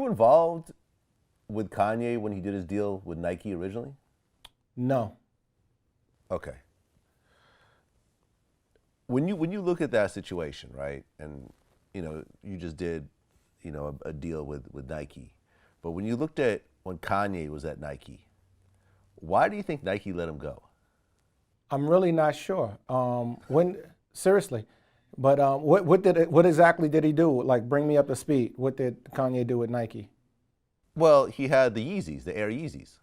involved with Kanye when he did his deal with Nike originally? No. Okay. When you look at that situation, right, and you just did, a deal with Nike, but when you looked at when Kanye was at Nike, why do you think Nike let him go? I'm really not sure. Seriously, but what exactly did he do? Like, bring me up to speed. What did Kanye do with Nike? Well, he had the Yeezys, the Air Yeezys.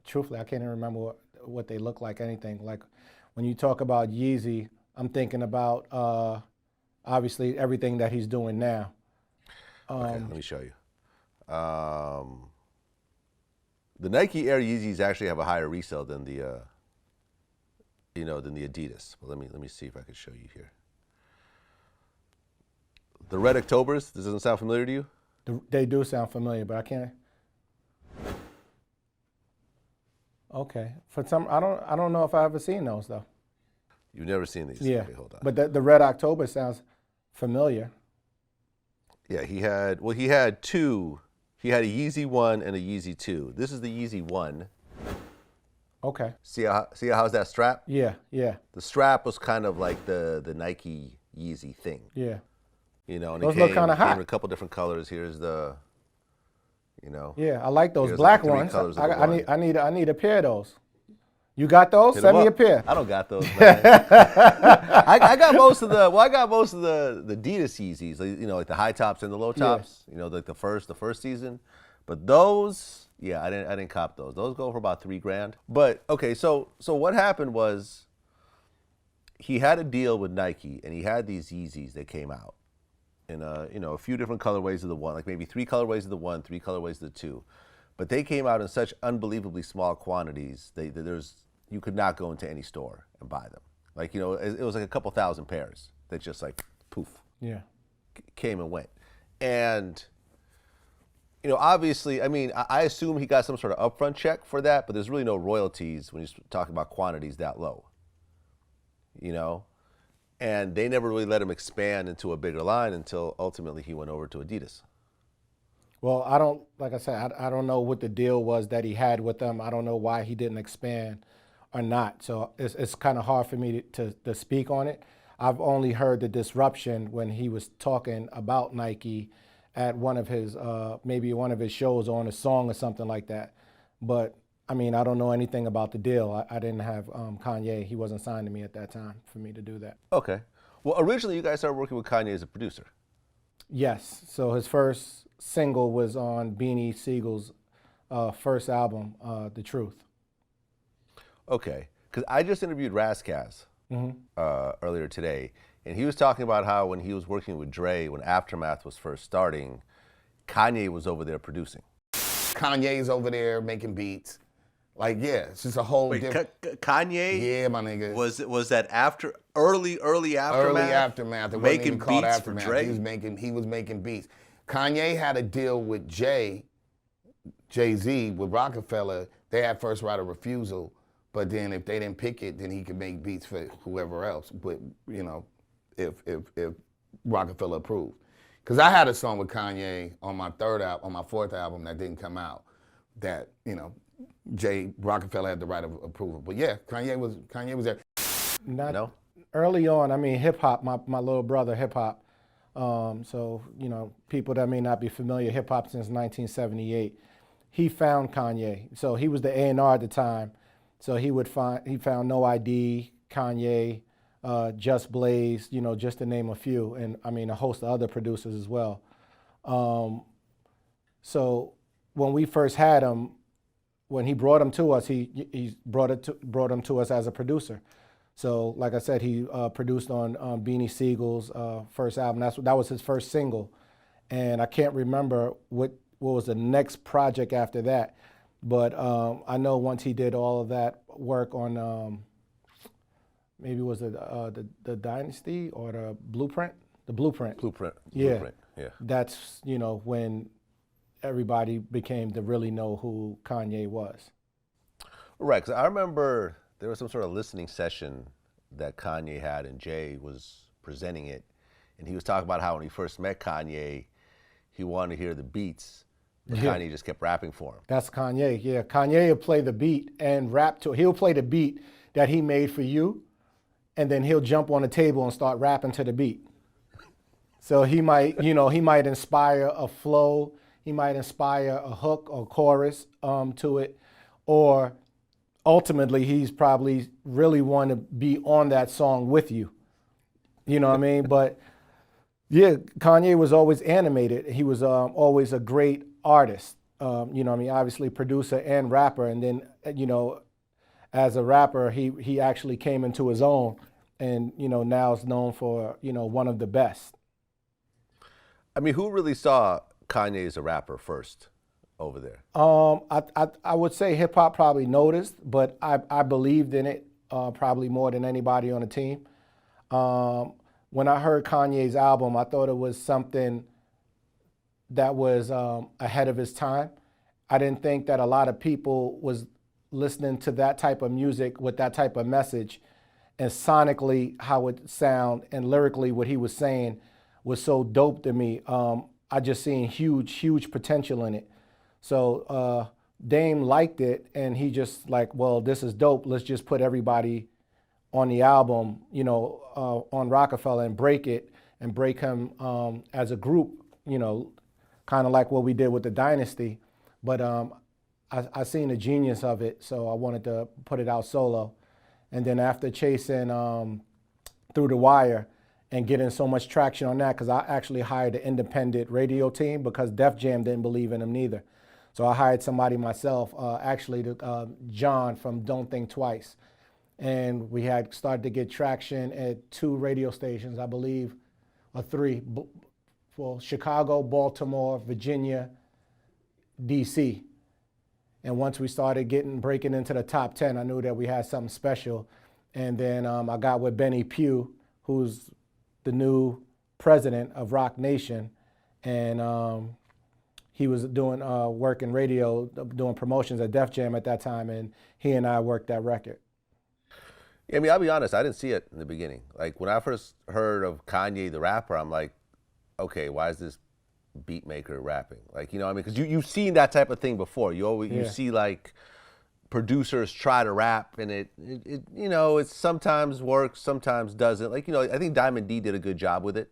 Truthfully, I can't even remember what they look like. Anything like when you talk about Yeezy, I'm thinking about obviously everything that he's doing now. Okay, let me show you. The Nike Air Yeezys actually have a higher resale than the than the Adidas. But let me see if I can show you here. The Red Octobers. This doesn't sound familiar to you? They do sound familiar, but I can't. Okay, I don't know if I've ever seen those though. You've never seen these? Yeah. Okay, hold on. But the Red October sounds familiar. Yeah, he had two. He had a Yeezy 1 and a Yeezy 2. This is the Yeezy 1. Okay. See how's that strap? Yeah. The strap was kind of like the Nike Yeezy thing. Yeah. And those look kind of hot. Came in a couple different colors. Here's the, Yeah, I like those here's black like the ones. colors of the one. I need a pair of those. You got those? Send me a pair. I don't got those, man. I got most of the Adidas Yeezys, like the high tops and the low tops. Yeah. Like the first season. But those, yeah, I didn't cop those. Those go for about $3,000. But okay, so what happened was he had a deal with Nike and he had these Yeezys that came out in a few different colorways of the one, like maybe 3 colorways of the one, 3 colorways of the two. But they came out in such unbelievably small quantities. You could not go into any store and buy them. Like, it was like a couple thousand pairs that just like poof. Yeah. Came and went. And, obviously, I mean, I assume he got some sort of upfront check for that, but there's really no royalties when you're talking about quantities that low. And they never really let him expand into a bigger line until ultimately he went over to Adidas. Well, like I said, I don't know what the deal was that he had with them. I don't know why he didn't expand or not. So it's kind of hard for me to speak on it. I've only heard the disruption when he was talking about Nike at one of his, maybe one of his shows or on a song or something like that. But I mean, I don't know anything about the deal. I didn't have Kanye. He wasn't signed to me at that time for me to do that. Okay. Well, originally you guys started working with Kanye as a producer. Yes. So his first single was on Beanie Siegel's first album, The Truth. Okay. Because I just interviewed Razzcast earlier today, and he was talking about how when he was working with Dre, when Aftermath was first starting, Kanye was over there producing. Kanye's over there making beats. Like, yeah, it's just a whole different. Kanye? Yeah, my nigga. Was that early Aftermath? Early Aftermath. It wasn't making even called beats Aftermath. for Dre? He was making beats. Kanye had a deal with Jay Z, with Roc-A-Fella. They had first right of refusal, but then if they didn't pick it, then he could make beats for whoever else. But if Roc-A-Fella approved. Because I had a song with Kanye on my fourth album that didn't come out, that Jay Roc-A-Fella had the right of approval. But yeah, Kanye was there. Not early on. I mean, hip hop. My little brother, hip hop. So people that may not be familiar, hip hop since 1978. He found Kanye. So he was the A&R at the time. So he found No ID, Kanye, Just Blaze, just to name a few, and I mean a host of other producers as well. So when we first had him, when he brought him to us, he brought him to us as a producer. So like I said, he produced on Beanie Siegel's first album. That was his first single, and I can't remember what was the next project after that. But I know once he did all of that work on maybe it was the Dynasty or the Blueprint? The Blueprint. Yeah. Blueprint, yeah. That's, when everybody became to really know who Kanye was. Right, because I remember there was some sort of listening session that Kanye had and Jay was presenting it. And he was talking about how when he first met Kanye, he wanted to hear the beats, but Kanye just kept rapping for him. That's Kanye, yeah. Kanye will play the beat and rap to it. He'll play the beat that he made for you, and then he'll jump on the table and start rapping to the beat. So he might, he might inspire a flow, he might inspire a hook or chorus to it, or ultimately he's probably really want to be on that song with you. You know what I mean? But yeah, Kanye was always animated. He was always a great artist. Obviously producer and rapper. And then, as a rapper, he actually came into his own, and, now is known for, one of the best. I mean, who really saw Kanye as a rapper first over there? I would say hip hop probably noticed, but I believed in it probably more than anybody on the team. When I heard Kanye's album, I thought it was something that was ahead of his time. I didn't think that a lot of people was listening to that type of music with that type of message, and sonically how it sound and lyrically what he was saying was so dope to me. I just seen huge potential in it. So Dame liked it, and he just like, well, this is dope. Let's just put everybody on the album, on Roc-A-Fella, and break it and break him as a group, kind of like what we did with the Dynasty. But I seen the genius of it, so I wanted to put it out solo. And then after chasing Through the Wire and getting so much traction on that, because I actually hired an independent radio team because Def Jam didn't believe in him neither. So I hired somebody myself, John from Don't Think Twice. And we had started to get traction at 2 radio stations, I believe, or 3, for Chicago, Baltimore, Virginia, DC. And once we started breaking into the top 10, I knew that we had something special. And then I got with Benny Pugh, who's the new president of Roc Nation. And he was doing work in radio, doing promotions at Def Jam at that time. And he and I worked that record. I mean, I'll be honest, I didn't see it in the beginning. Like, when I first heard of Kanye the rapper, I'm like, okay, why is this beat maker rapping? Like, I mean, because you've seen that type of thing before. You see, like, producers try to rap, and it it sometimes works, sometimes doesn't. Like, I think Diamond D did a good job with it.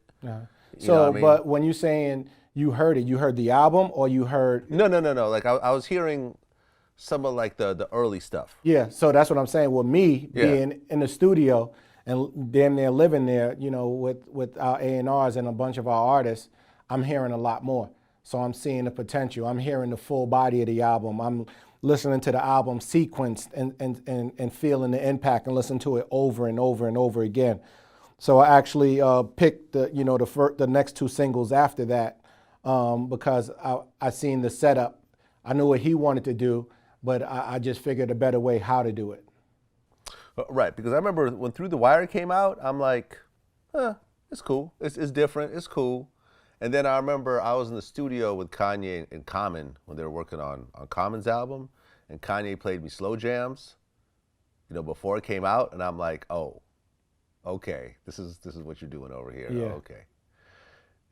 So, but when you're saying you heard it, you heard the album, or you heard... No. Like, I was hearing some of, like, the early stuff. Yeah, so that's what I'm saying. With me being in the studio and damn near living there, with our A&Rs and a bunch of our artists, I'm hearing a lot more. So I'm seeing the potential. I'm hearing the full body of the album. I'm listening to the album sequenced and feeling the impact and listening to it over and over and over again. So I actually picked the next 2 singles after that because I seen the setup. I knew what he wanted to do, but I just figured a better way how to do it. Right, because I remember when Through the Wire came out, I'm like, it's cool. It's different. It's cool. And then I remember I was in the studio with Kanye and Common when they were working on Common's album, and Kanye played me slow jams, before it came out, and I'm like, oh, okay, this is what you're doing over here. Yeah. Oh, okay.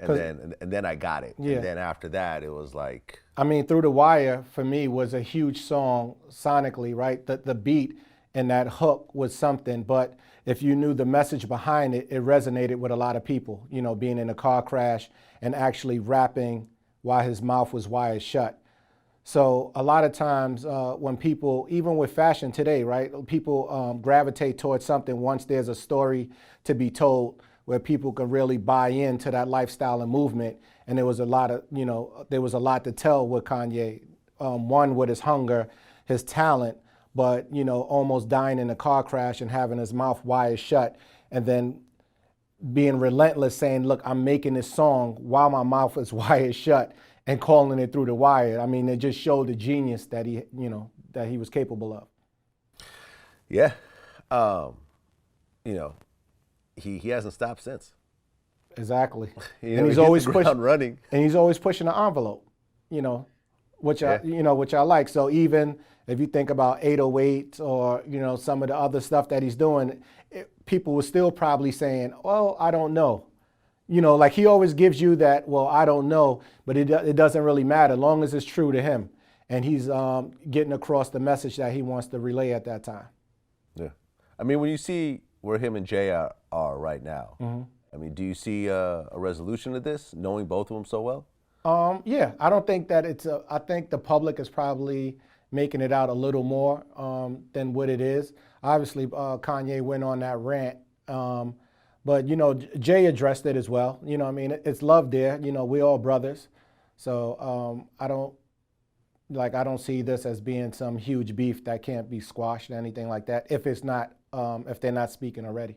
And then I got it. Yeah. And then after that, it was like... I mean, Through the Wire, for me, was a huge song sonically, right? The beat and that hook was something, but if you knew the message behind it, it resonated with a lot of people, being in a car crash and actually rapping while his mouth was wired shut. So a lot of times when people, even with fashion today, right, people gravitate towards something once there's a story to be told where people can really buy into that lifestyle and movement. And there was a lot of, there was a lot to tell with Kanye. One, with his hunger, his talent, but, almost dying in a car crash and having his mouth wired shut, and then being relentless saying, look, I'm making this song while my mouth is wired shut and calling it Through the Wire. I mean, it just showed the genius that he was capable of. Yeah. He hasn't stopped since. Exactly. And he's always running. And he's always pushing the envelope, which I like. So even if you think about 808 or, some of the other stuff that he's doing, people were still probably saying, well, I don't know. like he always gives you that, well, I don't know, but it doesn't really matter, as long as it's true to him. And he's getting across the message that he wants to relay at that time. Yeah. I mean, when you see where him and Jay are right now, I mean, do you see a resolution to this, knowing both of them so well? Yeah, I don't think that I think the public is probably making it out a little more than what it is. Obviously, Kanye went on that rant, but Jay addressed it as well. I mean, it's love there. We all brothers, so I don't see this as being some huge beef that can't be squashed or anything like that. If they're not speaking already.